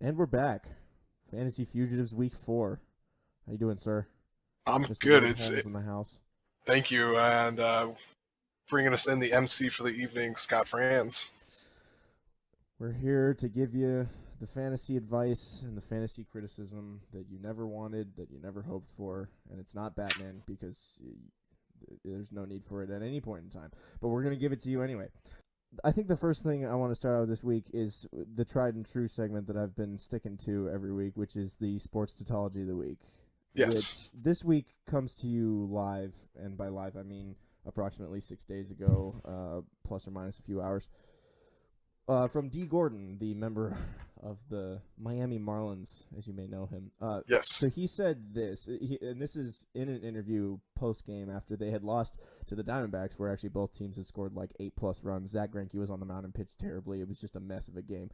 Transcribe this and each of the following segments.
And we're back. Fantasy Fugitives Week 4. How you doing, sir? I'm Mr. good. Holmes in the house. Thank you, and bringing us in the MC for the evening, Scott Franz. We're here to give you the fantasy advice and the fantasy criticism that you never wanted, that you never hoped for, and it's not Batman because there's no need for it at any point in time. But we're going to give it to you anyway. I think the first thing I want to start out with this week is the tried and true segment that I've been sticking to every week, which is the Sports Tautology of the Week. Yes. Which this week comes to you live, and by live I mean approximately 6 days ago, plus or minus a few hours, from D. Gordon, the member of the Miami Marlins, as you may know him. Yes. So he said this, and this is in an interview post-game after they had lost to the Diamondbacks, where actually both teams had scored like 8+ runs. Zach Greinke was on the mound and pitched terribly. It was just a mess of a game.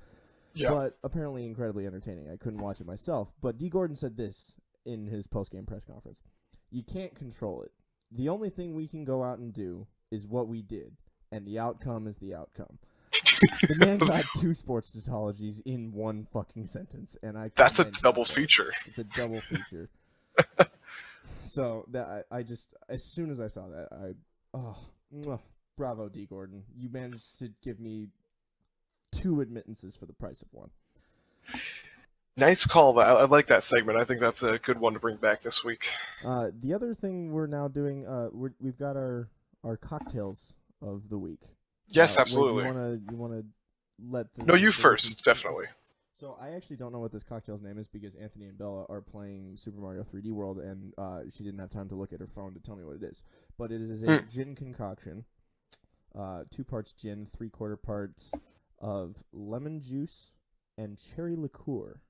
Yeah. But apparently incredibly entertaining. I couldn't watch it myself. But D. Gordon said this in his post-game press conference. You can't control it. The only thing we can go out and do is what we did, and the outcome is the outcome. The man got 2 sports tautologies in one fucking sentence, and That's a double feature. It's a double feature. So that I just, as soon as I saw that, bravo, D. Gordon. You managed to give me 2 admittances for the price of 1. Nice call. I like that segment. I think that's a good one to bring back this week. The other thing we're now doing, we've got our cocktails of the week. Yes, absolutely. You wanna let the No, you first, definitely. So I actually don't know what this cocktail's name is because Anthony and Bella are playing Super Mario 3D World, and she didn't have time to look at her phone to tell me what it is. But it is a gin concoction, 2 parts gin, 3/4 parts of lemon juice and cherry liqueur.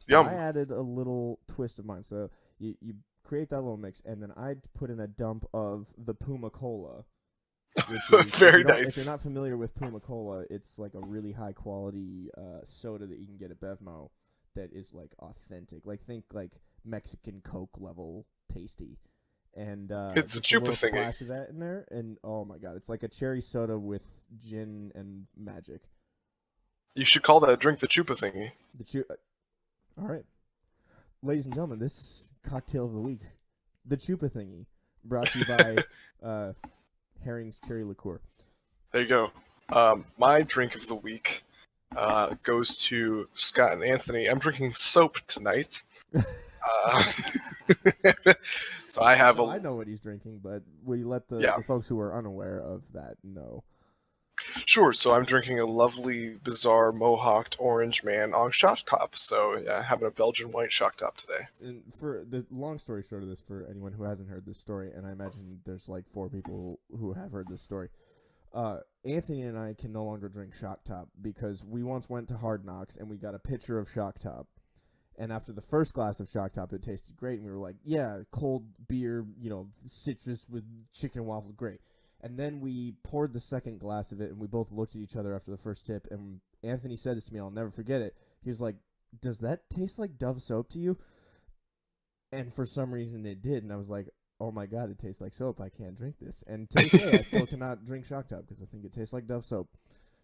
Yum. I added a little twist of mine. So you create that little mix, and then I put in a dump of the Puma Cola. Very nice. If you're not familiar with Puma Cola, it's like a really high quality soda that you can get at Bevmo that is like authentic. Like think like Mexican Coke level tasty. And it's a chupa thingy. Splash of that in there, and oh my god, it's like a cherry soda with gin and magic. You should call that drink the chupa thingy. All right, ladies and gentlemen, this cocktail of the week, the chupa thingy, brought to you by Herring's cherry liqueur. There you go. My drink of the week goes to Scott and Anthony. I'm drinking soap tonight. So I have I know what he's drinking, but will you let the folks who are unaware of that know? Sure. So I'm drinking a lovely, bizarre, mohawked orange man on shock top. So yeah, having a Belgian white shock top today. And for the long story short of this, for anyone who hasn't heard this story, and I imagine there's like 4 people who have heard this story, Anthony and I can no longer drink shock top because we once went to Hard Knocks and we got a pitcher of shock top. And after the first glass of shock top, it tasted great, and we were like, yeah, cold beer, citrus with chicken and waffles, great. And then we poured the second glass of it, and we both looked at each other after the first sip, and Anthony said this to me, I'll never forget it. He was like, does that taste like Dove soap to you? And for some reason it did, and I was like, oh my god, it tastes like soap. I can't drink this. And to this day, I still cannot drink Shock Top because I think it tastes like Dove soap.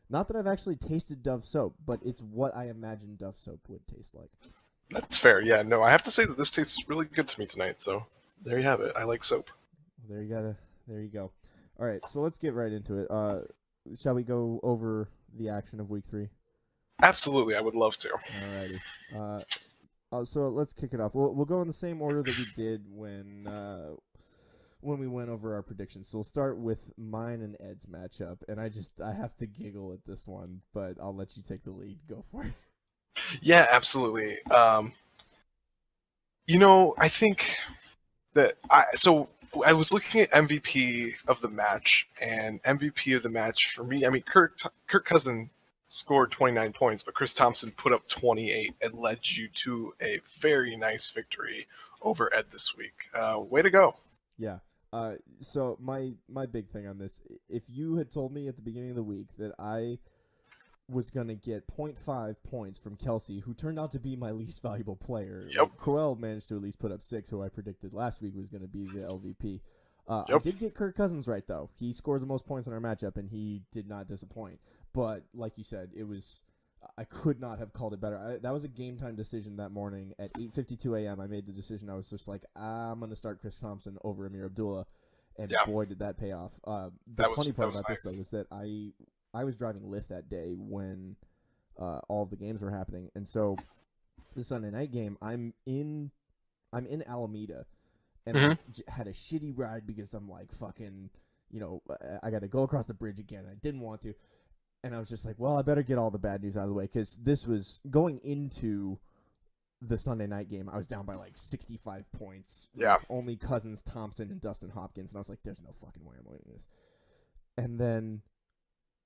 Not that I've actually tasted Dove soap, but it's what I imagine Dove soap would taste like. That's fair. Yeah, no, I have to say that this tastes really good to me tonight, so there you have it. I like soap. There you go. All right, so let's get right into it. Shall we go over the action of Week 3? Absolutely, I would love to. All righty. So let's kick it off. We'll go in the same order that we did when we went over our predictions. So we'll start with mine and Ed's matchup, and I have to giggle at this one, but I'll let you take the lead. Go for it. Yeah, absolutely. I think that I was looking at MVP of the match, and MVP of the match for me, I mean, Kirk Cousins scored 29 points, but Chris Thompson put up 28 and led you to a very nice victory over Ed this week. Way to go. Yeah. So my big thing on this, if you had told me at the beginning of the week that I was going to get 0.5 points from Kelsey, who turned out to be my least valuable player. Yep. Crowell managed to at least put up 6, who I predicted last week was going to be the LVP. Yep. I did get Kirk Cousins right, though. He scored the most points in our matchup, and he did not disappoint. But, like you said, it was I could not have called it better. That was a game time decision that morning at 8:52 a.m. I made the decision. I was just like, I'm going to start Chris Thompson over Amir Abdullah, and Yeah, boy, did that pay off. The that was funny part about nice. this though was that I was driving Lyft that day when all of the games were happening, and so the Sunday night game, I'm in Alameda, and I had a shitty ride because I'm like fucking, I got to go across the bridge again. I didn't want to. And I was just like, well, I better get all the bad news out of the way, because this was going into the Sunday night game. I was down by like 65 points. Yeah. Only Cousins, Thompson, and Dustin Hopkins. And I was like, there's no fucking way I'm winning this. And then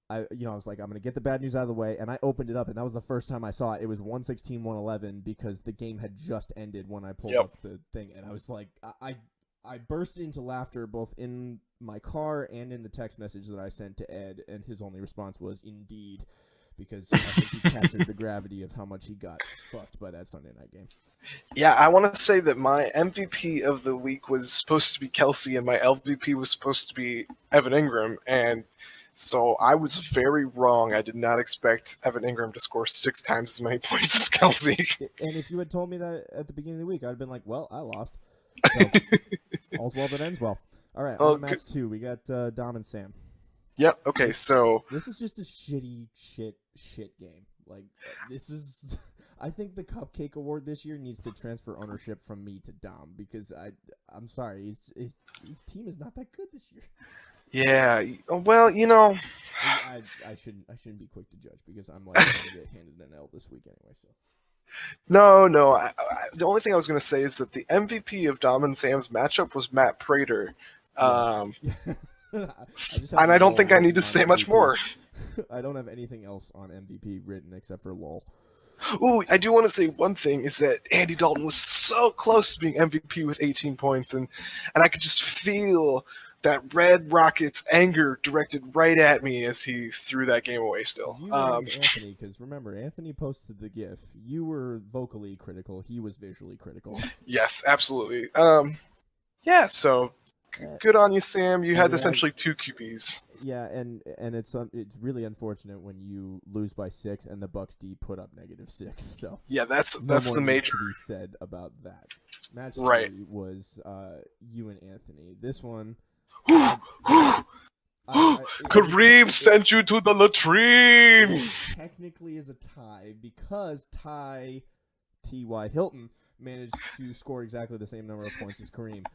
I was like, I'm going to get the bad news out of the way. And I opened it up, and that was the first time I saw it. It was 116-111 because the game had just ended when I pulled up the thing. And I was like, I burst into laughter both in my car and in the text message that I sent to Ed, and his only response was "indeed," because I think he captured the gravity of how much he got fucked by that Sunday night game. Yeah, I want to say that my MVP of the week was supposed to be Kelsey, and my LVP was supposed to be Evan Ingram, and so I was very wrong. I did not expect Evan Ingram to score 6 times as many points as Kelsey. And if you had told me that at the beginning of the week, I'd have been like, well, I lost. So, all's well that ends well. All right, on to match 2, we got Dom and Sam. Yep. Okay. So this is just a shitty shit game. Like, this is. I think the Cupcake Award this year needs to transfer ownership from me to Dom, because I'm sorry, his team is not that good this year. Yeah. Well, I shouldn't be quick to judge, because I'm like going to get handed an L this week anyway. So. No. The only thing I was going to say is that the MVP of Dom and Sam's matchup was Matt Prater. Yes. And I don't think I need to say much more. I don't have anything else on MVP written except for LOL. Ooh, I do want to say one thing is that Andy Dalton was so close to being MVP with 18 points, and I could just feel that Red Rocket's anger directed right at me as he threw that game away still. You and Anthony, because remember, Anthony posted the GIF. You were vocally critical. He was visually critical. Yes, absolutely. Yeah, so good on you, Sam. You had essentially 2 QBs. Yeah, and it's really unfortunate when you lose by 6 and the Bucks D put up -6. So yeah, that's no the major to be said about that. Match 3 was you and Anthony. This one, Kareem sent you to the latrine. Technically, is a tie because T.Y. Hilton managed to score exactly the same number of points as Kareem.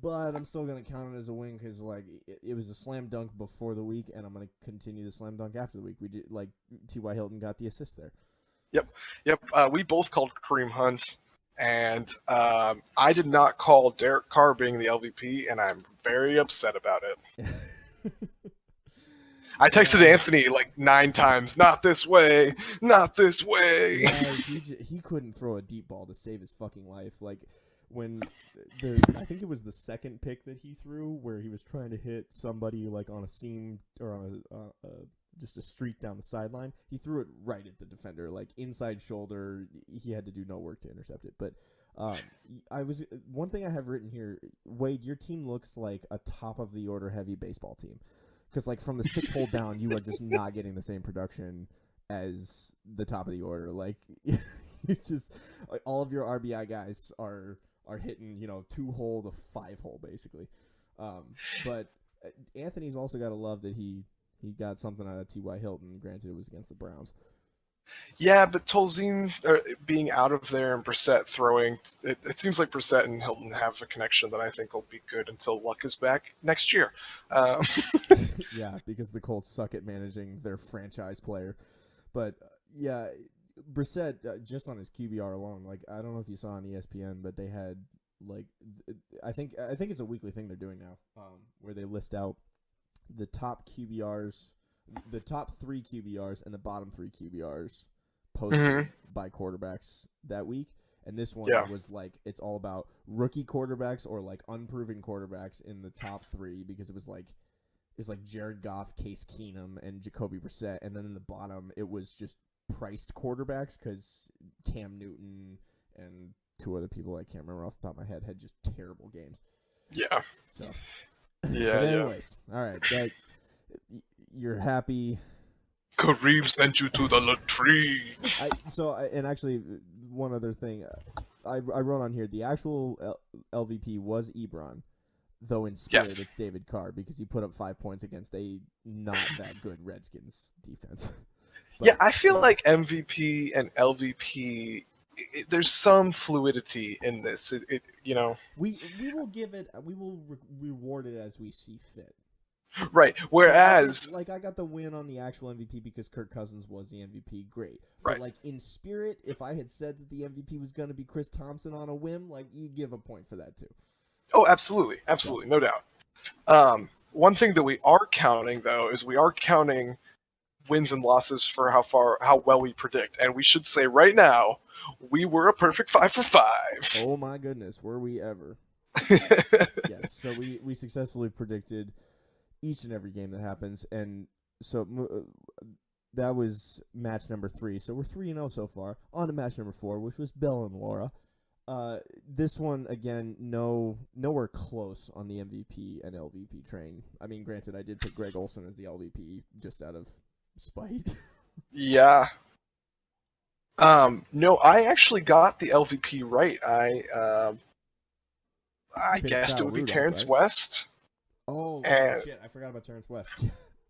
But I'm still going to count it as a win because, like, it was a slam dunk before the week, and I'm going to continue the slam dunk after the week. We did, like, T.Y. Hilton got the assist there. Yep. We both called Kareem Hunt, and I did not call Derek Carr being the LVP, and I'm very upset about it. I texted Anthony like 9 times, not this way, not this way. Yeah, he couldn't throw a deep ball to save his fucking life. Like, when I think it was the second pick that he threw where he was trying to hit somebody like on a seam or on just a streak down the sideline. He threw it right at the defender, like inside shoulder. He had to do no work to intercept it. But one thing I have written here, Wade, your team looks like a top of the order heavy baseball team. Because, like, from the 6th hole down, you are just not getting the same production as the top of the order. Like, you just, like, all of your RBI guys are hitting, 2-hole to 5-hole, basically. But Anthony's also got to love that he got something out of T.Y. Hilton. Granted, it was against the Browns. Yeah, but Tolzien being out of there and Brissett throwing, it seems like Brissett and Hilton have a connection that I think will be good until Luck is back next year. Yeah, because the Colts suck at managing their franchise player. But, yeah, Brissett, just on his QBR alone, like, I don't know if you saw on ESPN, but they had, like, I think it's a weekly thing they're doing now, where they list out the top QBRs, the top 3 QBRs and the bottom 3 QBRs posted by quarterbacks that week. And this one was like, it's all about rookie quarterbacks or like unproven quarterbacks in the top 3, because it was like Jared Goff, Case Keenum, and Jacoby Brissett. And then in the bottom, it was just priced quarterbacks because Cam Newton and 2 other people I can't remember off the top of my head had just terrible games. Yeah. So. Yeah. Anyways, all right. You're happy Kareem sent you to the latrine. And actually, one other thing, I wrote on here, the actual LVP was Ebron, though in spirit Yes. it's David Carr because he put up 5 points against a not that good Redskins defense. Yeah, I feel like MVP and LVP, there's some fluidity in this. we will give it, we will reward it as we see fit. Right. Whereas, I got the win on the actual MVP because Kirk Cousins was the MVP. Great, right. But in spirit, if I had said that the MVP was going to be Chris Thompson on a whim, you give a point for that too. Oh, absolutely, no doubt. One thing that we are counting though is we are counting wins and losses for how well we predict, and we should say right now we were a perfect 5 for 5. Oh my goodness, were we ever? Yes. So we successfully predicted each and every game that happens, and so that was match number 3. So we're 3-0 so far. On to match number 4, which was Bell and Laura. This one again, nowhere close on the MVP and LVP train. I mean, granted, I did pick Greg Olsen as the LVP just out of spite. Yeah. No, I actually got the LVP right. I guessed it would be Terrence West. Oh shit! I forgot about Terrence West.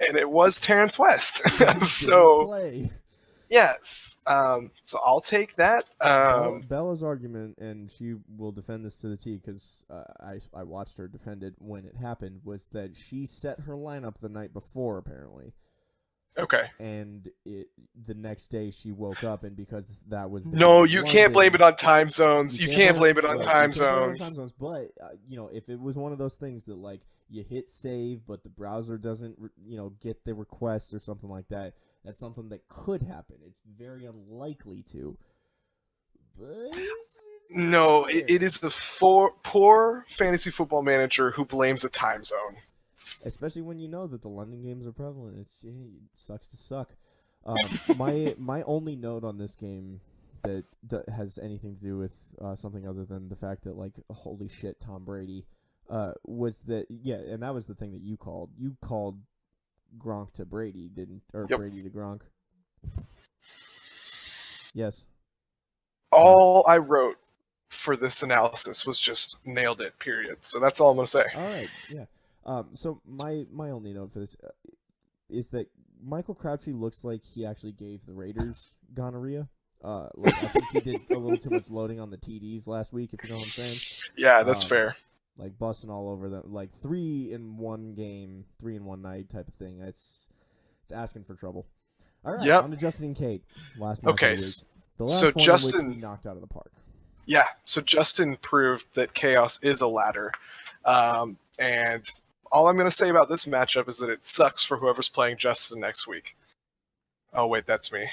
And it was Terrence West. So yes. So I'll take that. Bella's argument, and she will defend this to the T because I watched her defend it when it happened, was that she set her lineup the night before apparently. Okay. And the next day she woke up, and because that was no, you can't blame it on time zones. You can't blame it on time zones. But if it was one of those things that you hit save, but the browser doesn't get the request or something like that, that's something that could happen. It's very unlikely to. But no, it is the poor fantasy football manager who blames a time zone. Especially when you know that the London games are prevalent. It sucks to suck. My only note on this game that has anything to do with something other than the fact that holy shit, Tom Brady, was that and that was the thing that you called. You called Gronk to Brady, Yep. Brady to Gronk. Yes. All I wrote for this analysis was just nailed it. Period. So that's all I'm gonna say. All right. Yeah. So my only note for this is that Michael Crabtree looks like he actually gave the Raiders gonorrhea. I think he did a little too much loading on the TDs last week, if you know what I'm saying. Yeah, that's fair. Busting all over them, 3 in one game, 3 in one night type of thing. It's asking for trouble. All right, on to Justin and Kate. Last match okay, of the week. The last so one Justin which we knocked out of the park. Yeah, so Justin proved that chaos is a ladder, and all I'm going to say about this matchup is that it sucks for whoever's playing Justin next week. Oh, wait, that's me.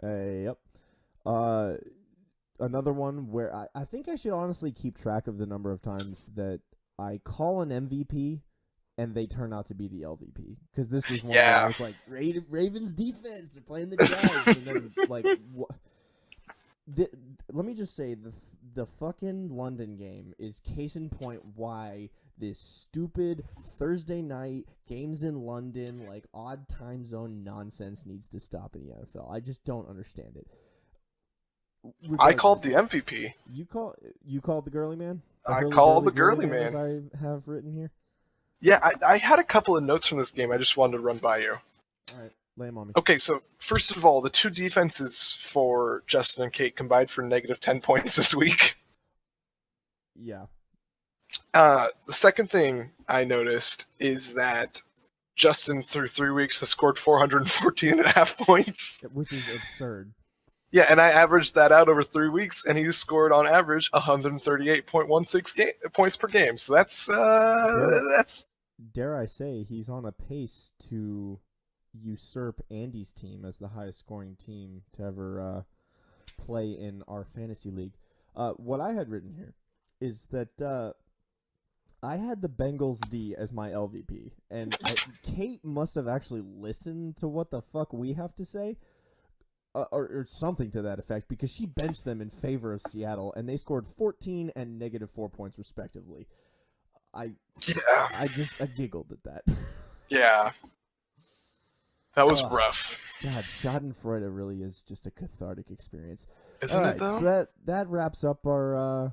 Yep. Another one where I think I should honestly keep track of the number of times that I call an MVP and they turn out to be the LVP. Because this was one where I was like, Ravens defense, they're playing the Jags. And then, let me just say, the fucking London game is case in point why this stupid Thursday night games in London, odd time zone nonsense needs to stop in the NFL. I just don't understand it. I called the MVP. You called the girly man? I called the girly man. As I have written here. Yeah, I had a couple of notes from this game I just wanted to run by you. All right, lay them on me. Okay, so first of all, the two defenses for Justin and Kate combined for negative 10 points this week. Yeah. The second thing I noticed is that Justin, through 3 weeks, has scored 414.5 points. Which is absurd. Yeah, and I averaged that out over 3 weeks, and he's scored on average 138.16 points per game. So that's dare I say he's on a pace to usurp Andy's team as the highest scoring team to ever play in our fantasy league. What I had written here is that I had the Bengals D as my LVP, and Kate must have actually listened to what the fuck we have to say. Or something to that effect, because she benched them in favor of Seattle, and they scored 14 and -4 points respectively. I giggled at that. Yeah. That was Ugh, rough. God, Schadenfreude really is just a cathartic experience. All Isn't it right, though? so that wraps up our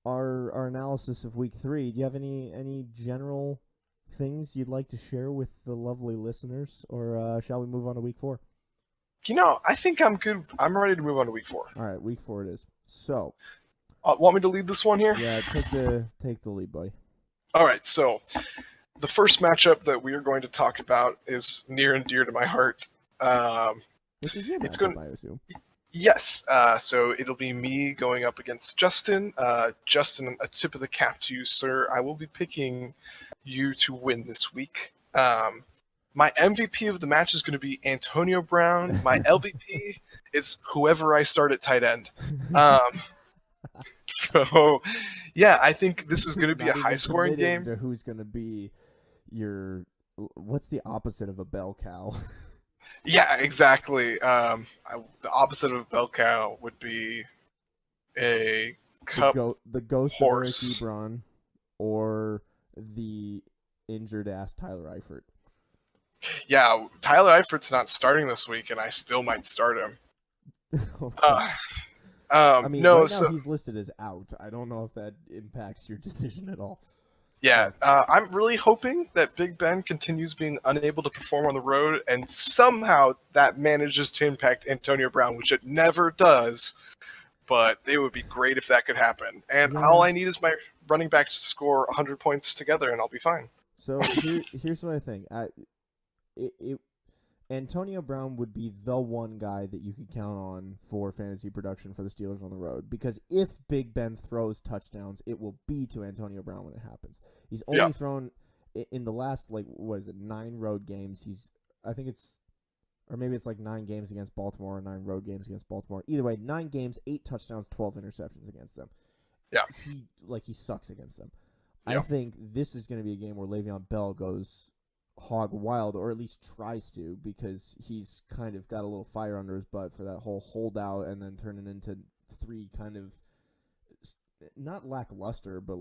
analysis of week 3. Do you have any general things you'd like to share with the lovely listeners, or shall we move on to week 4? I think I'm good. I'm ready to move on to week 4. All right, week 4 it is. So, Want me to lead this one here? yeah, take the lead, buddy. All right, so the first matchup that we are going to talk about is near and dear to my heart. This is your It's matchup, going. I assume. Yes, so it'll be me going up against Justin. Justin, a tip of the cap to you, sir. I will be picking you to win this week. My MVP of the match is going to be Antonio Brown. My LVP is whoever I start at tight end. So, yeah, I think this is going to be a Not even high-scoring committing game. to who's going to be your. What's the opposite of a bell cow? Yeah, exactly. The opposite of a bell cow would be a cup the ghost horse. of Eric Ebron, or the injured ass Tyler Eifert. Yeah, Tyler Eifert's not starting this week, and I still might start him. I mean, no, right now so he's listed as out. I don't know if that impacts your decision at all. yeah, I'm really hoping that Big Ben continues being unable to perform on the road, and somehow that manages to impact Antonio Brown, which it never does. But it would be great if that could happen. And Yeah. all I need is my running backs to score 100 points together, and I'll be fine. So here's what I think. Antonio Brown would be the one guy that you could count on for fantasy production for the Steelers on the road, because if Big Ben throws touchdowns, it will be to Antonio Brown when it happens. He's only thrown in the last 9 road games. I think it's, or maybe it's 9 games against Baltimore or 9 road games against Baltimore. Either way, 9 games, 8 touchdowns, 12 interceptions against them. Yeah. He sucks against them. Yeah. I think this is going to be a game where Le'Veon Bell goes hog wild, or at least tries to, because he's kind of got a little fire under his butt for that whole holdout and then turning into 3 kind of not lackluster, but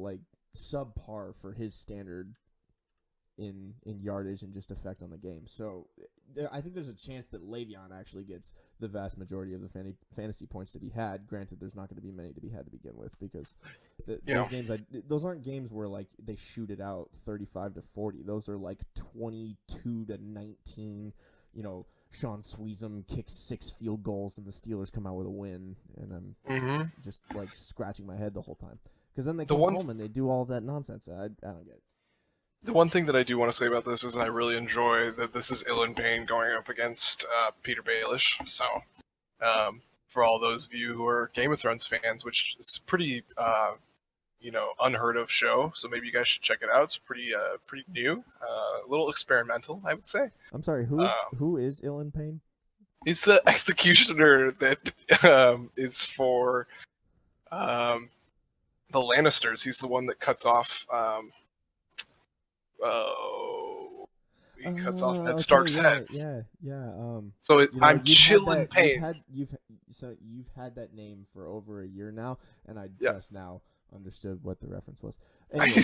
subpar for his standard in yardage and just effect on the game. So I think there's a chance that Le'Veon actually gets the vast majority of the fantasy points to be had. Granted, there's not going to be many to be had to begin with, because those games, those aren't games where they shoot it out 35-40. Those are 22-19. Sean Sweezum kicks 6 field goals and the Steelers come out with a win, and I'm just scratching my head the whole time, because then they come home and they do all of that nonsense. I don't get it. The one thing that I do want to say about this is I really enjoy that this is Ilan Payne going up against Peter Baelish. So, for all those of you who are Game of Thrones fans, which is pretty, unheard of show, so maybe you guys should check it out. It's pretty new, a little experimental, I would say. I'm sorry, who is Ilan Payne? He's the executioner that is for the Lannisters. He's the one that cuts off. He cuts off Ned Stark's head. Yeah. So I'm chilling Payne. You've had that name for over a year now, and I just now understood what the reference was. Anyway,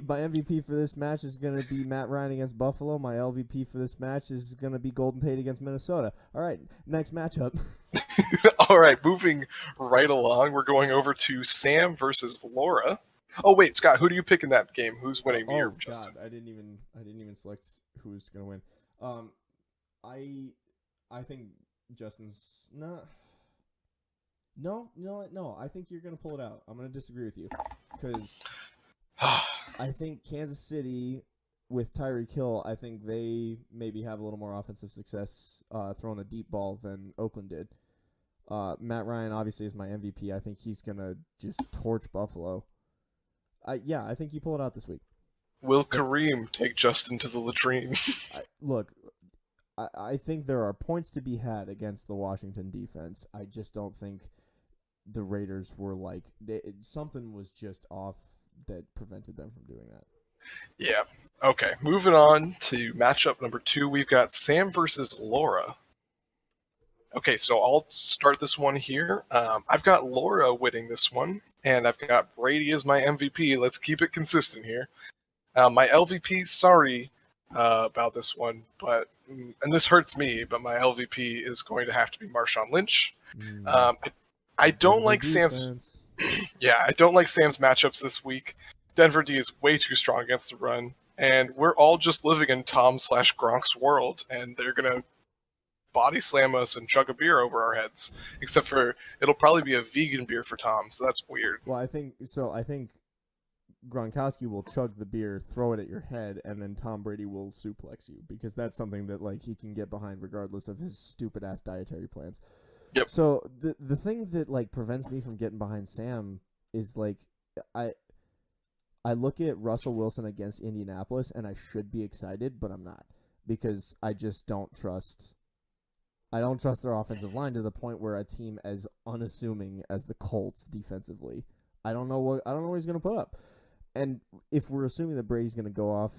my MVP for this match is going to be Matt Ryan against Buffalo. My LVP for this match is going to be Golden Tate against Minnesota. All right, next matchup. All right, moving right along, we're going over to Sam versus Laura. Oh wait, Scott, who do you pick in that game? Who's winning? Me or Justin? God, I didn't even select who's gonna win. I think Justin's not. No. I think you're gonna pull it out. I'm gonna disagree with you, because I think Kansas City with Tyreek Hill, I think they maybe have a little more offensive success throwing the deep ball than Oakland did. Matt Ryan obviously is my MVP. I think he's gonna just torch Buffalo. I think you pull it out this week. Will Kareem take Justin to the latrine? I think there are points to be had against the Washington defense. I just don't think the Raiders were something was just off that prevented them from doing that. Yeah. Okay. Moving on to matchup number 2, we've got Sam versus Laura. Okay, so I'll start this one here. I've got Laura winning this one, and I've got Brady as my MVP. Let's keep it consistent here. My LVP, sorry about this one, but and this hurts me, but my LVP is going to have to be Marshawn Lynch. Mm, Um, I don't Denver like Sam's. defense. Yeah, I don't like Sam's matchups this week. Denver D is way too strong against the run, and we're all just living in Tom/Gronk's world, and they're gonna body slam us and chug a beer over our heads. Except for it'll probably be a vegan beer for Tom, so that's weird. Well, I think Gronkowski will chug the beer, throw it at your head, and then Tom Brady will suplex you because that's something that like he can get behind regardless of his stupid ass dietary plans. Yep. So the thing that like prevents me from getting behind Sam is like I look at Russell Wilson against Indianapolis and I should be excited, but I'm not because I just don't trust. I don't trust their offensive line to the point where a team as unassuming as the Colts defensively, I don't know what he's going to put up. And if we're assuming that Brady's going to go off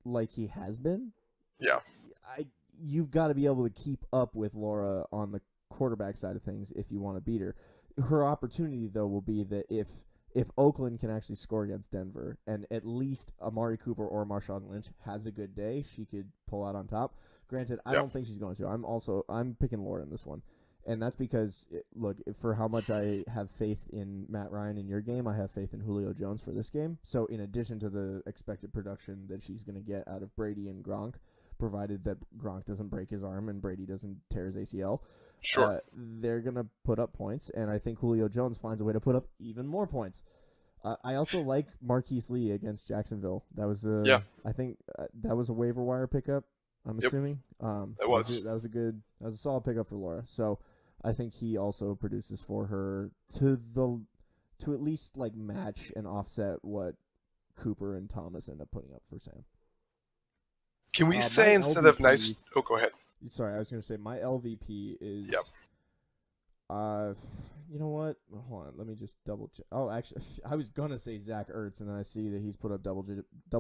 like he has been, Yeah. You've got to be able to keep up with Laura on the quarterback side of things if you want to beat her. Her opportunity, though, will be that if Oakland can actually score against Denver and at least Amari Cooper or Marshawn Lynch has a good day, she could pull out on top. Granted, I don't think she's going to. I'm picking Laura in this one. And that's because, look, for how much I have faith in Matt Ryan in your game, I have faith in Julio Jones for this game. So in addition to the expected production that she's going to get out of Brady and Gronk, provided that Gronk doesn't break his arm and Brady doesn't tear his ACL, Sure. they're going to put up points, and I think Julio Jones finds a way to put up even more points. I also like Marquise Lee against Jacksonville. That was I think that was a waiver wire pickup, I'm assuming. It was. That was a solid pickup for Laura. So I think he also produces for her to at least like match and offset what Cooper and Thomas end up putting up for Sam. Can we say instead of nice? Oh, go ahead. Sorry, I was going to say my LVP is. Yep. You know what? Hold on, let me just double check. Oh, actually, I was gonna say Zach Ertz, and then I see that he's put up double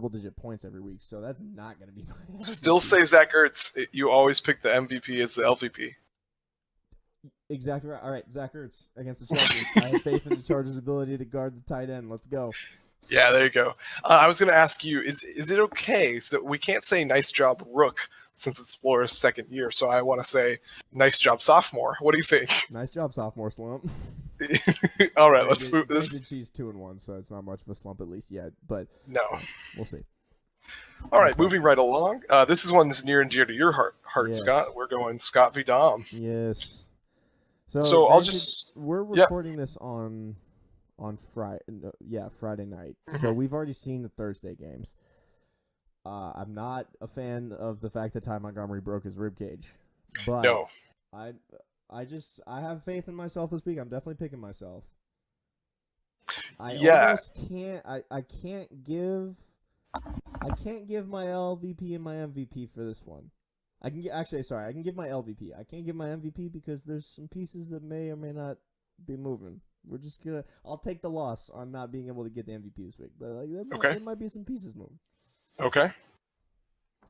digit points every week, so that's not gonna be my. Still say Zach Ertz. You always pick the MVP as the LVP. Exactly right. All right, Zach Ertz against the Chargers. I have faith in the Chargers' ability to guard the tight end. Let's go. Yeah, there you go. I was going to ask you, is it okay? So we can't say nice job rook since it's Laura's second year. So I want to say nice job sophomore. What do you think? Nice job, sophomore slump. All right, let's move this. She's 2-1, so it's not much of a slump at least yet. But no, we'll see. All right, moving right along. This is one that's near and dear to your heart, Yes. Scott. We're going Scott v. Dom. Yes. So I'll just. We're recording this on Friday. Friday night. So we've already seen the Thursday games. I'm not a fan of the fact that Ty Montgomery broke his ribcage, but No. I have faith in myself this week. I'm definitely picking myself. I can't give my LVP and my MVP for this one. I can give my LVP. I can't give my MVP because there's some pieces that may or may not be moving. I'll take the loss on not being able to get the MVP this week, but there might be some pieces moving. Okay.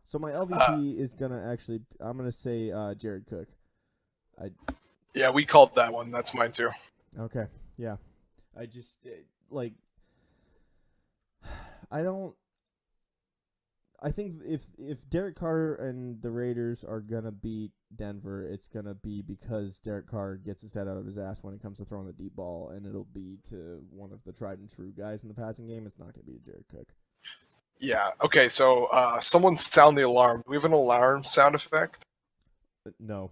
So my LVP is I'm gonna say Jared Cook. Yeah, we called that one. That's mine too. Okay. Yeah. I think if Derek Carr and the Raiders are gonna beat Denver, it's gonna be because Derek Carr gets his head out of his ass when it comes to throwing the deep ball, and it'll be to one of the tried and true guys in the passing game. It's not gonna be to Jared Cook. Yeah. Okay. So someone sound the alarm. Do we have an alarm sound effect? No.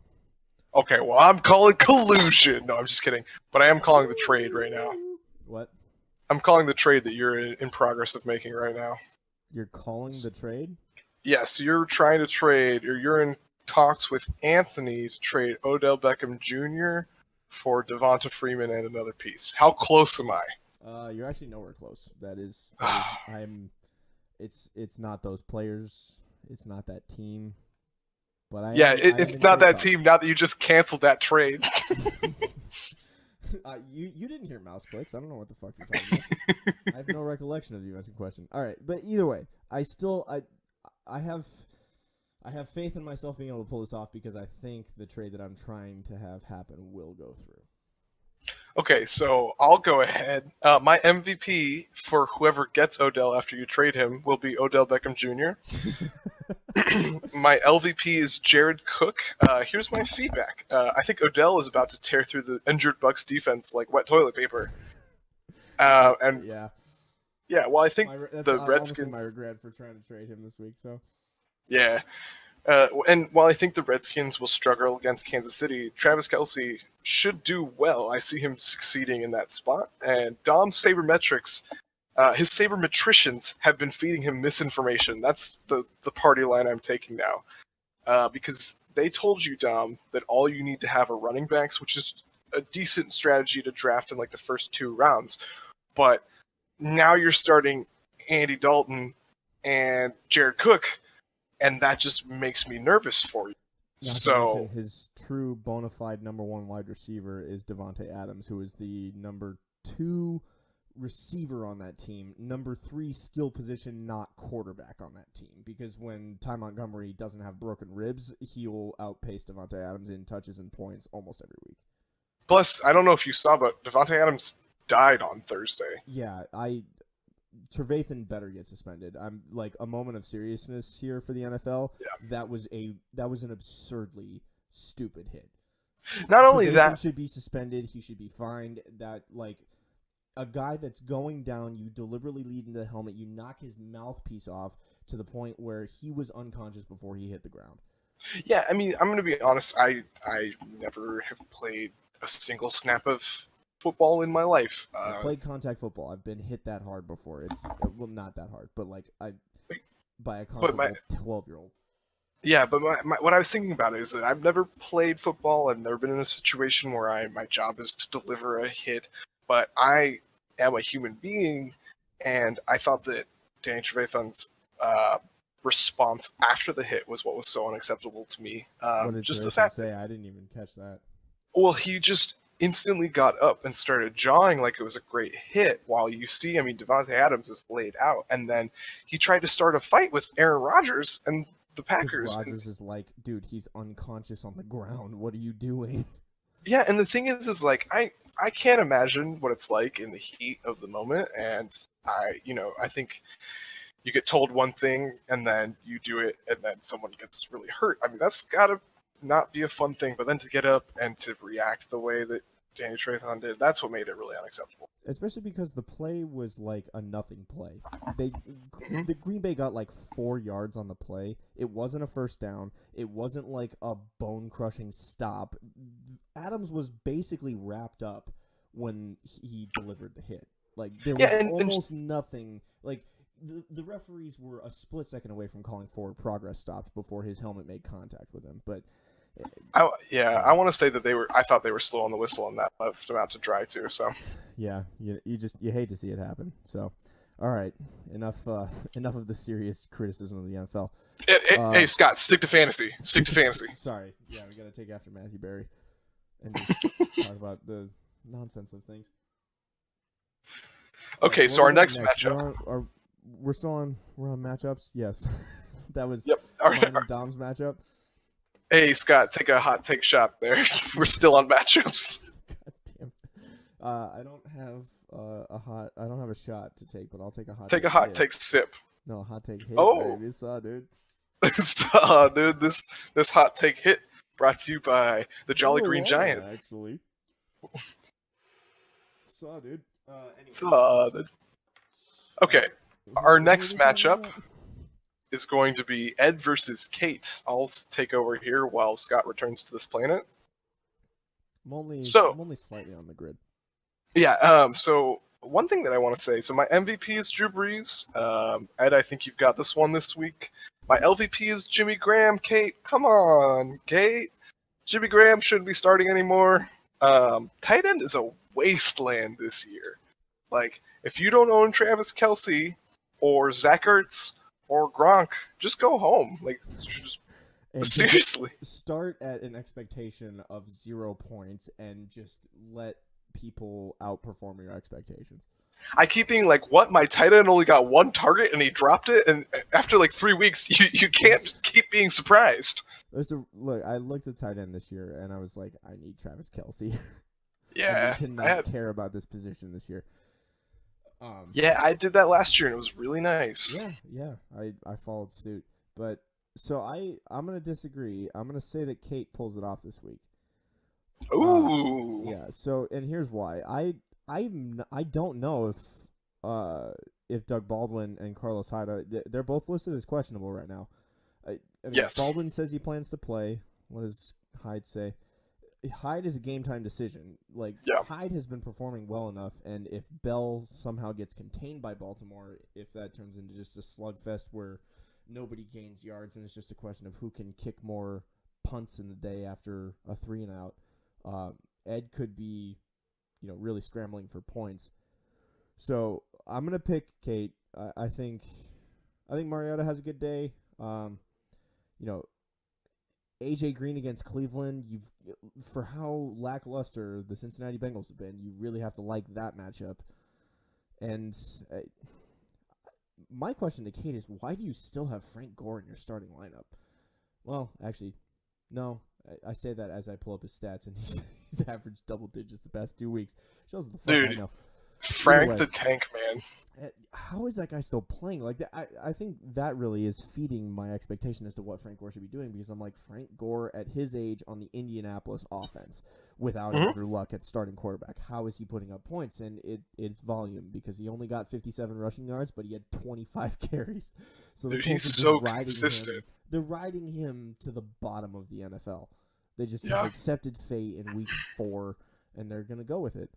Okay. Well, I'm calling collusion. No, I'm just kidding. But I am calling the trade right now. What? I'm calling the trade that you're in progress of making right now. You're calling the trade? Yes, you're trying to trade, or you're in talks with Anthony to trade Odell Beckham Jr. for Devonta Freeman and another piece. How close am I? You're actually nowhere close. It's not those players. It's not that team. But it's not that team. Now that you just canceled that trade. You didn't hear mouse clicks. I don't know what the fuck you're talking about. I have no recollection of you answering question. All right, but either way, I have faith in myself being able to pull this off because I think the trade that I'm trying to have happen will go through. Okay, so I'll go ahead. My MVP for whoever gets Odell after you trade him will be Odell Beckham Jr. My LVP is Jared Cook. Here's my feedback. I think Odell is about to tear through the injured Bucks defense like wet toilet paper. And Yeah, yeah, well, I think that's the honestly my Redskins. regret for trying to trade him this week. So Yeah, and while I think the Redskins will struggle against Kansas City, Travis Kelsey should do well. I see him succeeding in that spot. And Dom's sabermetrics, his sabermetricians have been feeding him misinformation. That's the party line I'm taking now. Because they told you, Dom, that all you need to have are running backs, which is a decent strategy to draft in like the first 2 rounds. But now you're starting Andy Dalton and Jared Cook, and that just makes me nervous for you. not to mention So his true bona fide number 1 wide receiver is Devontae Adams, who is the number 2 receiver on that team, number 3 skill position, not quarterback on that team. Because when Ty Montgomery doesn't have broken ribs, he will outpace Devontae Adams in touches and points almost every week. plus, I don't know if you saw, but Devontae Adams died on Thursday. Yeah, Trevathan better get suspended. I'm like a moment of seriousness here for the NFL. Yeah. That was an absurdly stupid hit. Not only Trevathan that, should be suspended. He should be fined. That like a guy that's going down, you deliberately lead into the helmet, you knock his mouthpiece off to the point where he was unconscious before he hit the ground. yeah, I mean, I'm going to be honest. I never have played a single snap of football in my life. I played contact football. I've been hit that hard before. It's well, not that hard, but like by a comparable 12-year-old. Yeah, but what I was thinking about is that I've never played football. I've never been in a situation where my job is to deliver a hit, but I am a human being, and I thought that Danny Trevathan's response after the hit was what was so unacceptable to me. What did Just the Trevathan fact say? I didn't even catch that. well, he just instantly got up and started jawing like it was a great hit. While you see, I mean, Devontae Adams is laid out, and then he tried to start a fight with Aaron Rodgers and the Packers. Rodgers is like, dude, he's unconscious on the ground. What are you doing? Yeah, and the thing is like I can't imagine what it's like in the heat of the moment, and I think you get told one thing and then you do it, and then someone gets really hurt. I mean, that's gotta not be a fun thing. But then to get up and to react the way that Danny Trevathan did, that's what made it really unacceptable. Especially because the play was like a nothing play. The Green Bay got like 4 yards on the play. It wasn't a first down. It wasn't like a bone-crushing stop. Adams was basically wrapped up when he delivered the hit. Like there was almost nothing. Like the referees were a split second away from calling forward progress stopped before his helmet made contact with him. But I want to say that I thought they were slow on the whistle, and that left them out to dry too. So yeah, you hate to see it happen. So, all right, enough of the serious criticism of the NFL. Hey, Scott, stick to fantasy. Stick to fantasy. Sorry, yeah, we got to take after Matthew Berry and just talk about the nonsense of things. Okay, so our next matchup. We're on matchups. Yes, that was Mine and Dom's matchup. Hey, Scott, take a hot take shot there. We're still on matchups. God damn. I don't have a shot to take, but I'll take a hot. Take a hot take sip. No, a hot take hit. Oh, baby. Saw, dude. Saw, dude. This hot take hit brought to you by the Jolly Green Giant. Actually. Saw, dude. Anyway. Saw, dude. Okay, our next matchup is going to be Ed versus Kate. I'll take over here while Scott returns to this planet. I'm only slightly on the grid. Yeah, so one thing that I want to say, so my MVP is Drew Brees. Ed, I think you've got this one this week. My LVP is Jimmy Graham. Kate, come on, Kate. Jimmy Graham shouldn't be starting anymore. Tight end is a wasteland this year. Like, if you don't own Travis Kelsey or Zach Ertz or Gronk, just go home. Like, seriously. Start at an expectation of 0 points and just let people outperform your expectations. I keep being like, what? My tight end only got 1 target and he dropped it? And after like 3 weeks, you can't keep being surprised. Look, I looked at tight end this year and I was like, I need Travis Kelsey. Yeah. I need to not care about this position this year. Yeah, I did that last year and it was really nice. Yeah, I followed suit. But So I'm gonna disagree. I'm gonna say that Kate pulls it off this week. Uh, Ooh. yeah. So and here's why. I don't know uh if Doug Baldwin and Carlos Hyde they're both listed as questionable right now. I mean Yes. Baldwin says he plans to play. What does Hyde say? Hyde is a game time decision. Like Yeah. Hyde has been performing well enough, and if Bell somehow gets contained by Baltimore, if that turns into just a slugfest where nobody gains yards and it's just a question of who can kick more punts in the day after a 3-and-out, Ed could be, really scrambling for points. So I'm gonna pick Kate. I think Mariota has a good day. You know, AJ Green against Cleveland, for how lackluster the Cincinnati Bengals have been, you really have to like that matchup. And my question to Kate is, why do you still have Frank Gore in your starting lineup? Well, actually, no. I say that as I pull up his stats, and he's averaged double digits the past 2 weeks. Shows what the fuck I Dude, know. Either Frank way, the Tank, man. how is that guy still playing? Like that, I think that really is feeding my expectation as to what Frank Gore should be doing, because I'm like, Frank Gore at his age on the Indianapolis offense without Mhm. Andrew Luck at starting quarterback, how is he putting up points? And it's volume, because he only got 57 rushing yards, but he had 25 carries. So the Dude, Colts he's are just so riding consistent. him. They're riding him to the bottom of the NFL. They just have Yeah. accepted fate in week 4, and they're gonna go with it.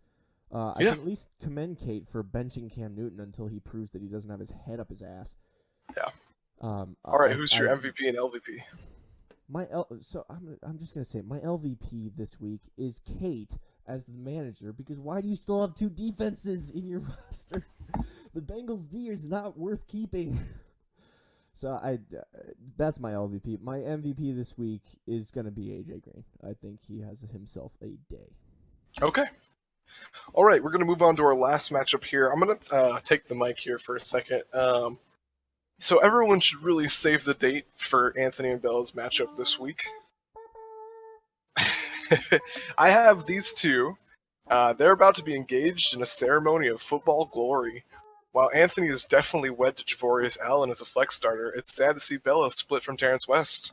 I Yeah. can at least commend Kate for benching Cam Newton until he proves that he doesn't have his head up his ass. Yeah. All right, I, who's I your MVP and LVP? so I'm just gonna say my LVP this week is Kate as the manager, because why do you still have 2 defenses in your roster? The Bengals D is not worth keeping. So that's my LVP. My MVP this week is gonna be AJ Green. I think he has himself a day. Okay. All right, we're going to move on to our last matchup here. I'm going to take the mic here for a second. So everyone should really save the date for Anthony and Bella's matchup this week. I have these two. They're about to be engaged in a ceremony of football glory. While Anthony is definitely wed to Javorius Allen as a flex starter, it's sad to see Bella split from Terrence West.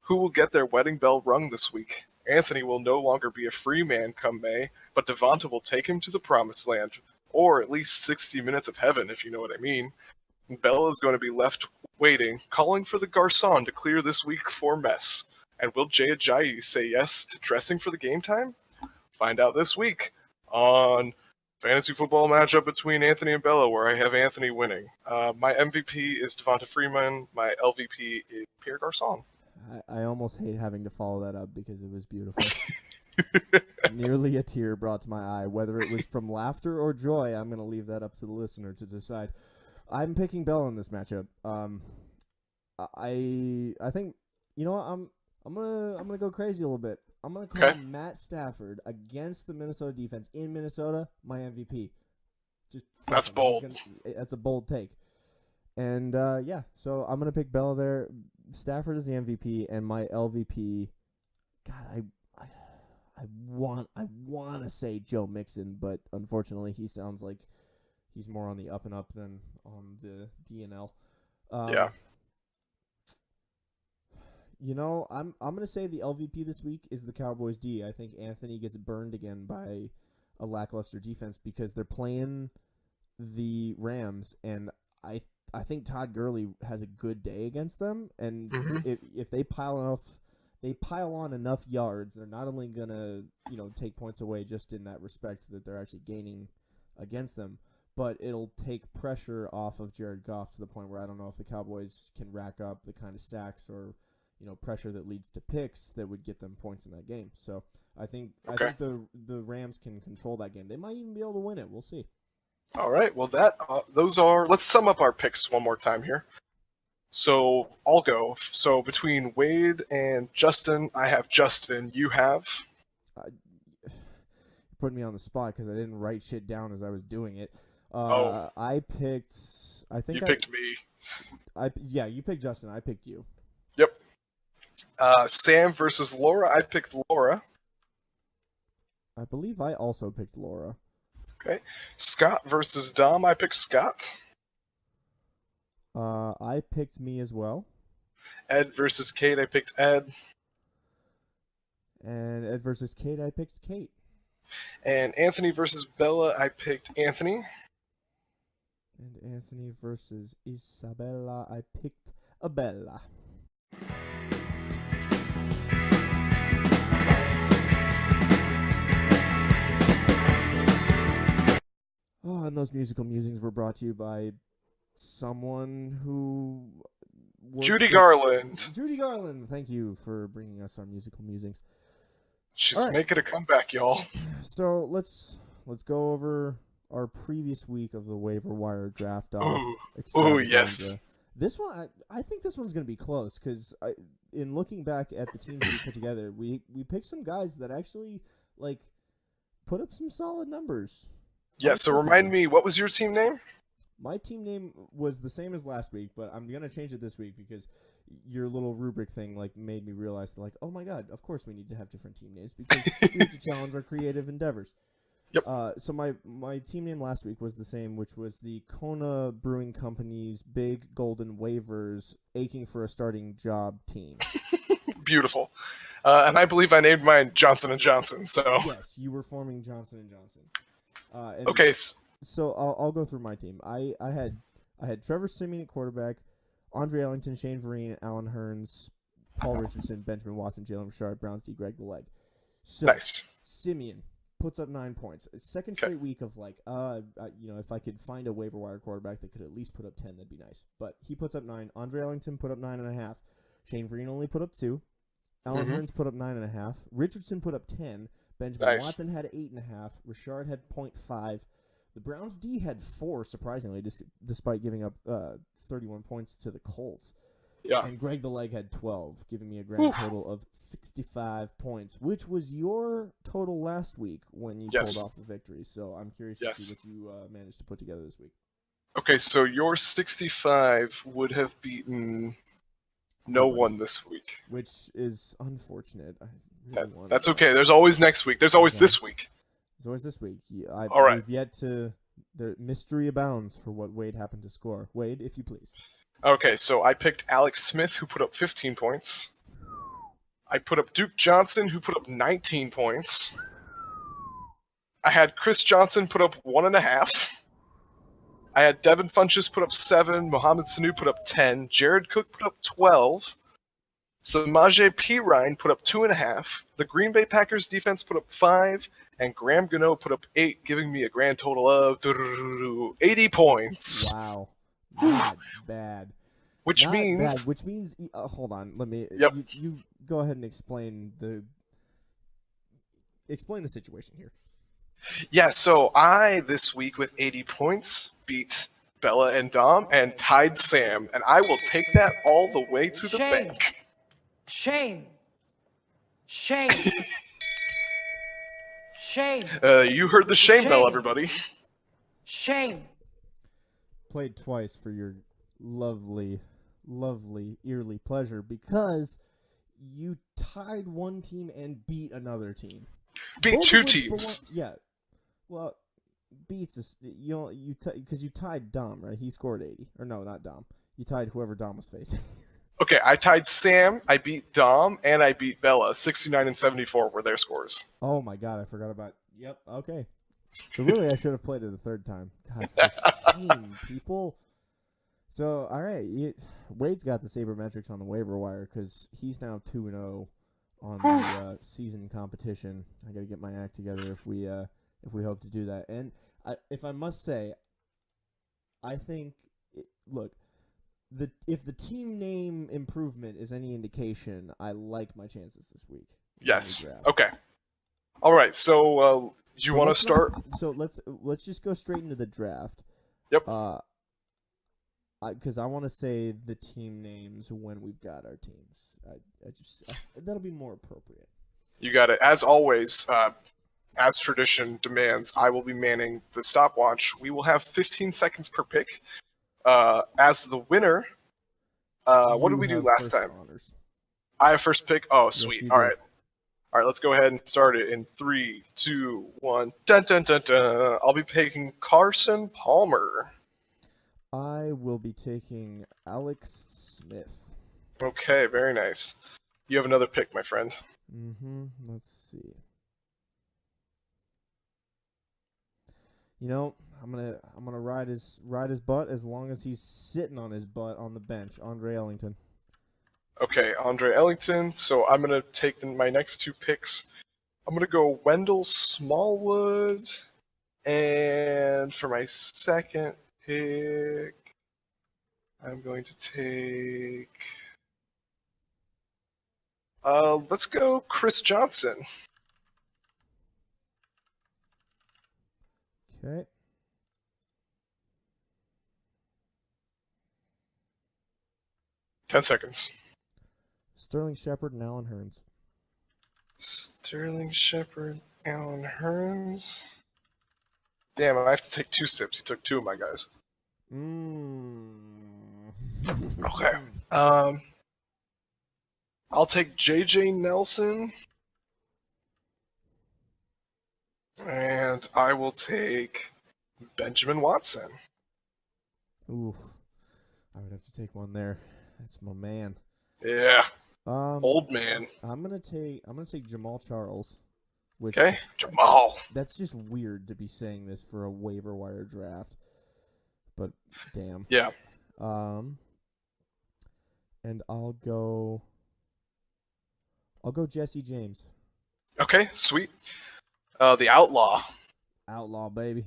Who will get their wedding bell rung this week? Anthony will no longer be a free man come May, but Devonta will take him to the promised land, or at least 60 minutes of heaven, if you know what I mean. And Bella is going to be left waiting, calling for the garçon to clear this week for mess. And will Jay Ajayi say yes to dressing for the game time? Find out this week on fantasy football matchup between Anthony and Bella, where I have Anthony winning. My MVP is Devonta Freeman. My LVP is Pierre Garçon. I almost hate having to follow that up because it was beautiful. Nearly a tear brought to my eye. Whether it was from laughter or joy, I'm going to leave that up to the listener to decide. I'm picking Bell in this matchup. I think, I'm gonna go crazy a little bit. I'm gonna call Okay. Matt Stafford against the Minnesota defense in Minnesota my MVP. Just That's fuck 'em. bold. That's a bold take. And yeah, so I'm gonna pick Bell there. Stafford is the MVP, and my LVP. God, I want to say Joe Mixon, but unfortunately, he sounds like he's more on the up and up than on the DNL. Yeah. I'm gonna say the LVP this week is the Cowboys D. I think Anthony gets burned again by a lackluster defense because they're playing the Rams, and I think Todd Gurley has a good day against them, and Mm-hmm. if they pile on enough yards, they're not only gonna take points away just in that respect that they're actually gaining against them, but it'll take pressure off of Jared Goff to the point where I don't know if the Cowboys can rack up the kind of sacks or pressure that leads to picks that would get them points in that game. So I think the Rams can control that game. They might even be able to win it. We'll see. All right. Well, those are. Let's sum up our picks one more time here. So I'll go. So between Wade and Justin, I have Justin. You have. You're putting me on the spot because I didn't write shit down as I was doing it. Oh. I picked. I think You picked me. Yeah, you picked Justin. I picked you. Yep. Sam versus Laura. I picked Laura. I believe I also picked Laura. Okay. Scott versus Dom. I picked Scott. I picked me as well. Ed versus Kate, I picked Ed. And Ed versus Kate, I picked Kate. And Anthony versus Bella, I picked Anthony. And Anthony versus Isabella, I picked Abella. Oh, and those musical musings were brought to you by someone who... Judy Garland. Judy Garland, thank you for bringing us our musical musings. She's making a comeback, y'all. So let's go over our previous week of the waiver wire draft off. Oh, yes. This one, I think this one's going to be close because in looking back at the teams we put together, we picked some guys that actually like put up some solid numbers. Yeah, so remind me, what was your team name? My team name was the same as last week, but I'm going to change it this week because your little rubric thing like made me realize that, like, oh my god, of course we need to have different team names because we have to challenge our creative endeavors. Yep. So my team name last week was the same, which was the Kona Brewing Company's Big Golden Waivers Aching for a Starting Job team. Beautiful. And I believe I named mine Johnson & Johnson, so... Yes, you were forming Johnson & Johnson. Okay. So I'll go through my team. I had Trevor Simeon at quarterback, Andre Ellington, Shane Vereen, Alan Hearns, Paul Richardson, Benjamin Watson, Jalen Richard, Browns D, Greg the Leg. So nice. Simeon puts up 9 points. Second straight week of like, if I could find a waiver wire quarterback that could at least put up 10, that'd be nice. But he puts up 9. Andre Ellington put up 9.5. Shane Vereen only put up 2. Alan Hearns put up 9.5. Richardson put up 10. Benjamin Watson had 8.5. Richard had 0.5. The Browns D had 4, surprisingly, despite giving up 31 points to the Colts. Yeah. And Greg the Leg had 12, giving me a grand total of 65 points, which was your total last week when you pulled off the victory. So I'm curious to see what you managed to put together this week. Okay, so your 65 would have beaten no one this week. Which is unfortunate. That's okay. There's always next week. There's always this week. There's always this week. All right. We've yet to... The mystery abounds for what Wade happened to score. Wade, if you please. Okay, so I picked Alex Smith, who put up 15 points. I put up Duke Johnson, who put up 19 points. I had Chris Johnson put up 1.5. I had Devin Funchess put up 7. Mohamed Sanu put up 10. Jared Cook put up 12. Samaje Perine put up 2.5. The Green Bay Packers defense put up 5. And Graham Gano put up 8, giving me a grand total of 80 points. Wow. Not bad. Which means... hold on, let me... Yep. You go ahead and explain the situation here. Yeah, so I, this week with 80 points, beat Bella and Dom and tied Sam. And I will take that all the way to the bank. Shame. You heard the shame bell, everybody. Shame. Played twice for your lovely, lovely yearly pleasure because you tied one team and beat another team. Beat two teams. Yeah. Well, beats us. Because you tied Dom, right? He scored 80. Or no, not Dom. You tied whoever Dom was facing. Okay, I tied Sam, I beat Dom, and I beat Bella. 69 and 74 were their scores. Oh my god, I forgot about... Yep, okay. So really, I should have played it a third time. God, shame, people. So, all right, Wade's got the sabermetrics on the waiver wire because he's now 2-0 on the season competition. I got to get my act together if we hope to do that. And if I must say, I think look, if the team name improvement is any indication, I like my chances this week. Yes. Okay. All right. So, do you want to start? So let's just go straight into the draft. Yep. Because I want to say the team names when we've got our teams. That'll be more appropriate. You got it. As always, as tradition demands, I will be manning the stopwatch. We will have 15 seconds per pick. As the winner, what did we do last time? Honors. I have first pick. Oh, sweet. Yes, All right. All right, let's go ahead and start it in 3, 2, 1. Dun, dun, dun, dun. I'll be picking Carson Palmer. I will be taking Alex Smith. Okay, very nice. You have another pick, my friend. Let's see. You know, I'm gonna ride his butt as long as he's sitting on his butt on the bench. Andre Ellington. Okay, Andre Ellington. So I'm gonna take my next two picks. I'm gonna go Wendell Smallwood, and for my second pick, I'm going to take. Let's go Chris Johnson. Okay. Ten seconds. Sterling Shepard and Alan Hearns. Sterling Shepard, Alan Hearns. Damn, I have to take two sips. He took two of my guys. Okay. I'll take JJ Nelson. And I will take Benjamin Watson. Ooh, I would have to take one there. That's my man. Yeah. Old man. I'm gonna take Jamal Charles. Which Okay, Jamal. That's just weird to be saying this for a waiver wire draft, but damn. Yeah. And I'll go Jesse James. Okay, sweet. The Outlaw. Outlaw, baby.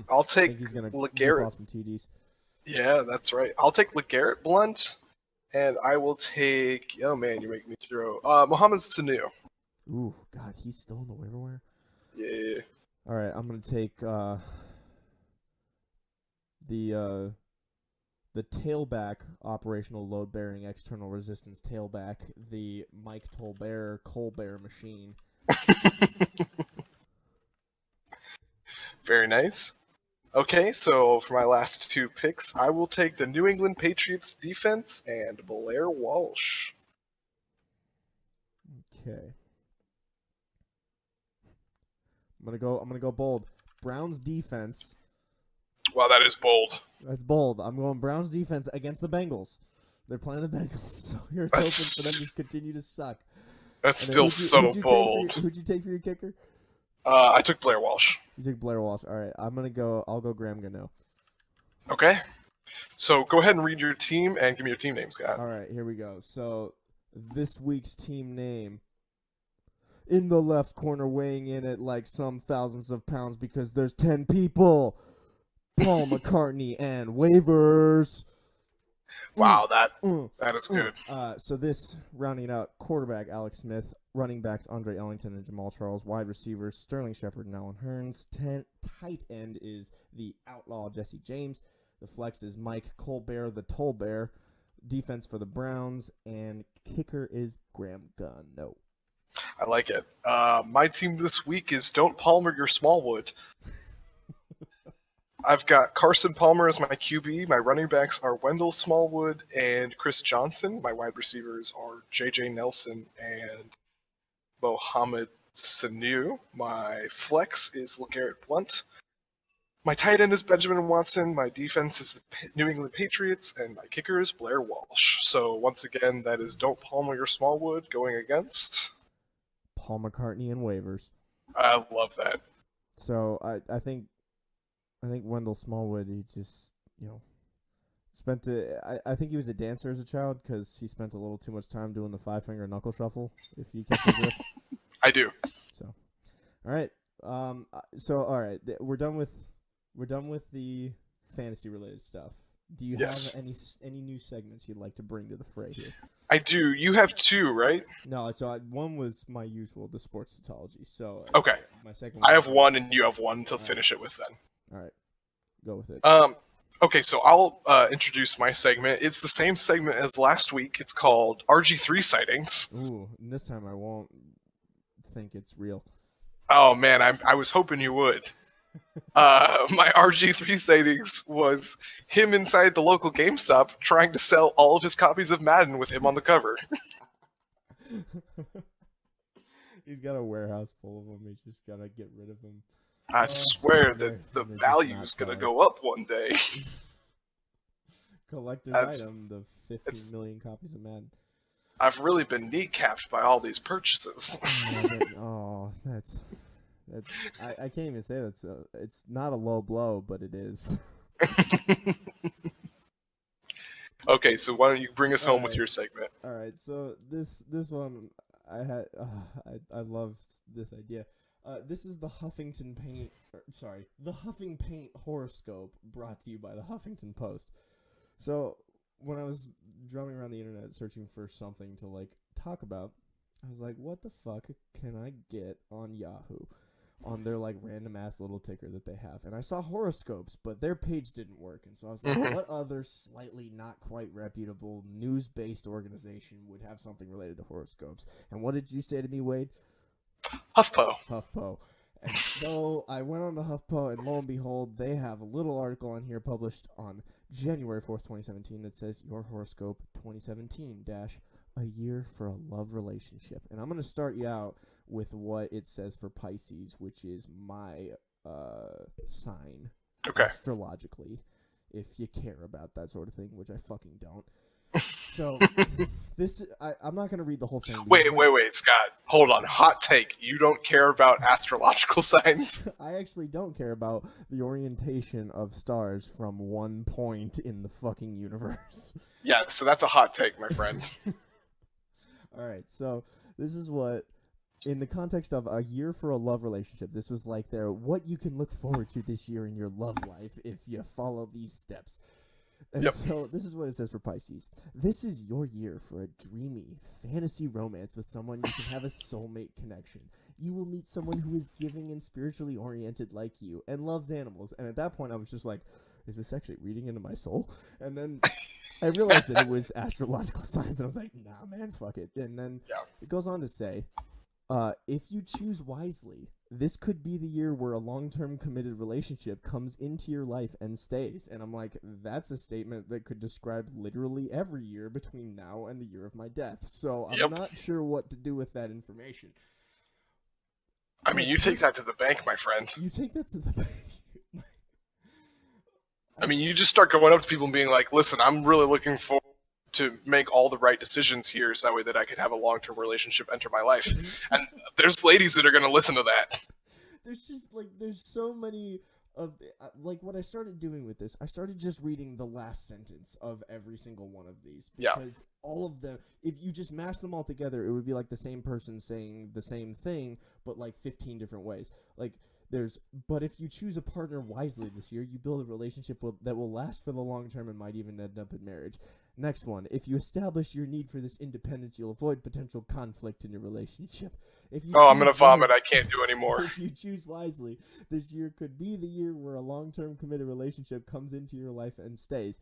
I'll I take think he's gonna LeGarrette. off some TDs. Yeah, that's right. I'll take LeGarrette Blunt, and I will take. Oh man, you're making me throw. Mohamed Sanu. Ooh, God, he's still in the waiver wire. Yeah. All right, I'm gonna take the tailback operational load bearing external resistance tailback, the Mike Tolbear Colbert machine. Very nice. Okay, so for my last two picks, I will take the New England Patriots defense and Blair Walsh. Okay. I'm gonna go bold. Browns defense. Wow, that is bold. That's bold. I'm going Browns defense against the Bengals. They're playing the Bengals, so here's hoping for them to continue to suck. That's still so bold. Who'd you take for your kicker? I took Blair Walsh. You took Blair Walsh. All right, I'll go Graham Gano. Okay. So go ahead and read your team and give me your team names, Scott. All right, here we go. So this week's team name. In the left corner, weighing in at like some thousands of pounds because there's 10 people. Paul McCartney and waivers. Wow, that is good. So this rounding out quarterback Alex Smith, running backs Andre Ellington and Jamal Charles, wide receivers Sterling Shepard and Alan Hearns. Tight end is the outlaw Jesse James. The flex is Mike Colbert, the Toll Bear. Defense for the Browns, and kicker is Graham Gano. I like it. My team this week is Don't Palmer Your Smallwood. I've got Carson Palmer as my QB. My running backs are Wendell Smallwood and Chris Johnson. My wide receivers are JJ Nelson and Mohamed Sanu. My flex is LeGarrette Blunt. My tight end is Benjamin Watson. My defense is the New England Patriots, and my kicker is Blair Walsh. So once again, that is Don't Palmer Your Smallwood going against Paul McCartney and waivers. I love that. So I think Wendell Smallwood, he just, spent I think he was a dancer as a child because he spent a little too much time doing the 5-finger knuckle shuffle, if you catch the drift. I do. So, all right. All right. We're done with the fantasy related stuff. Do you have any new segments you'd like to bring to the fray here? I do. You have two, right? No, so one was my usual, the sports tautology. So okay, my second. I have one, and you have one to finish it with. Then. All right, go with it. Okay, so I'll introduce my segment. It's the same segment as last week. It's called RG3 sightings. Ooh, and this time I won't think it's real. Oh man, I was hoping you would. My RG3 sightings was him inside the local GameStop trying to sell all of his copies of Madden with him on the cover. He's got a warehouse full of them. He's just got to get rid of them. I swear that the value's going to go up one day. Collector's item, the 15 million copies of Madden. I've really been kneecapped by all these purchases. That's I can't even say that's it's not a low blow, but it is. Okay, so why don't you bring us All home with right. your segment? All right, so this one I had I love this idea. This is the the Huffing Paint horoscope brought to you by the Huffington Post. So when I was drumming around the internet searching for something to like talk about, I was like, what the fuck can I get on Yahoo? On their like random ass little ticker that they have. And I saw horoscopes, but their page didn't work. And so I was like, what other slightly not quite reputable news-based organization would have something related to horoscopes? And what did you say to me, Wade? HuffPo. HuffPo. And so I went on the HuffPo, and lo and behold, they have a little article on here published on January 4th, 2017 that says, Your Horoscope 2017 a year for a love relationship. And I'm going to start you out with what it says for Pisces, which is my sign astrologically, if you care about that sort of thing, which I fucking don't. So I'm not going to read the whole thing. Wait, Scott. Hold on. Hot take. You don't care about astrological signs? I actually don't care about the orientation of stars from one point in the fucking universe. Yeah, so that's a hot take, my friend. All right, so this is what, in the context of a year for a love relationship, this was like what you can look forward to this year in your love life if you follow these steps. And so this is what it says for Pisces. This is your year for a dreamy fantasy romance with someone you can have a soulmate connection. You will meet someone who is giving and spiritually oriented like you and loves animals. And at that point, I was just like, is this actually reading into my soul? And then I realized that it was astrological signs, and I was like, nah, man, fuck it. And then it goes on to say, if you choose wisely, this could be the year where a long-term committed relationship comes into your life and stays. And I'm like, that's a statement that could describe literally every year between now and the year of my death. So I'm not sure what to do with that information. I mean, you take that to the bank, my friend. You take that to the bank. I mean, you just start going up to people and being like, listen, I'm really looking forward to make all the right decisions here so that way that I can have a long-term relationship enter my life. And there's ladies that are going to listen to that. There's just, there's so many of, what I started doing with this, I started just reading the last sentence of every single one of these. Because all of them, if you just mash them all together, it would be like the same person saying the same thing, but 15 different ways. But if you choose a partner wisely this year, you build a relationship that will last for the long term and might even end up in marriage. Next one, if you establish your need for this independence, you'll avoid potential conflict in your relationship. I'm going to vomit. I can't do anymore. If you choose wisely, this year could be the year where a long-term committed relationship comes into your life and stays.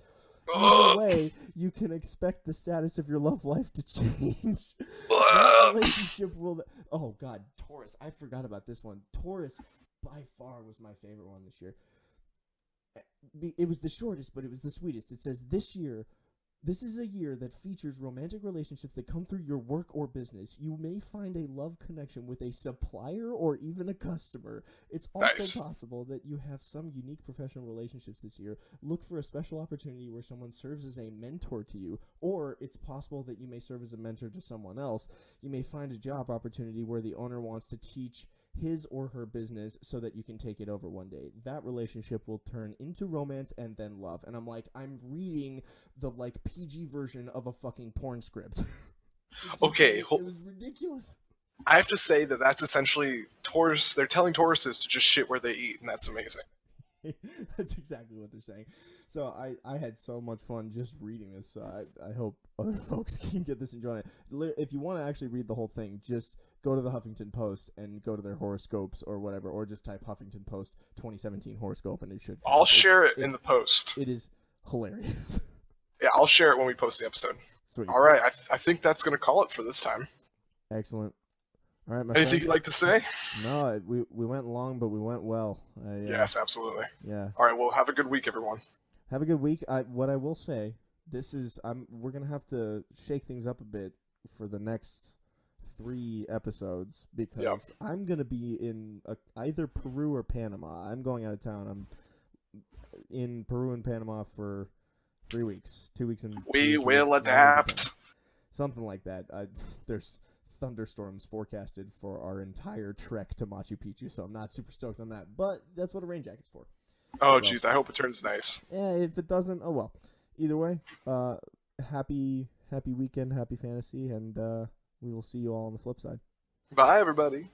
Either way, you can expect the status of your love life to change. That relationship will... Oh, God, Taurus. I forgot about this one. Taurus, by far, was my favorite one this year. It was the shortest, but it was the sweetest. It says, this is a year that features romantic relationships that come through your work or business. You may find a love connection with a supplier or even a customer. It's also possible that you have some unique professional relationships this year. Look for a special opportunity where someone serves as a mentor to you, or it's possible that you may serve as a mentor to someone else. You may find a job opportunity where the owner wants to teach his or her business so that you can take it over one day. That relationship will turn into romance and then love. And I'm like, I'm reading the PG version of a fucking porn script. It was ridiculous. I have to say that that's essentially Taurus. They're telling Tauruses to just shit where they eat, and that's amazing. That's exactly what they're saying. So I had so much fun just reading this. So I hope other folks can get this enjoyment. If you want to actually read the whole thing, just go to the Huffington Post and go to their horoscopes or whatever, or just type Huffington Post 2017 horoscope and it should. I'll share it in the post. It is hilarious. Yeah, I'll share it when we post the episode. Sweet. All right, I think that's going to call it for this time. Excellent. All right, my Anything friend? you'd like to say? No, we went long, but we went well. Yes, absolutely. Yeah. All right, well, have a good week, everyone. Have a good week. What I will say, we're gonna have to shake things up a bit for the next 3 episodes because I'm gonna be in either Peru or Panama. I'm going out of town. I'm in Peru and Panama for 3 weeks, 2 weeks and. We will adapt. something like that. There's thunderstorms forecasted for our entire trek to Machu Picchu, so I'm not super stoked on that. But that's what a rain jacket's for. Oh, So, jeez, I hope it turns nice. yeah, if it doesn't, oh well. Either way, happy weekend, happy fantasy, and we will see you all on the flip side. Bye, everybody.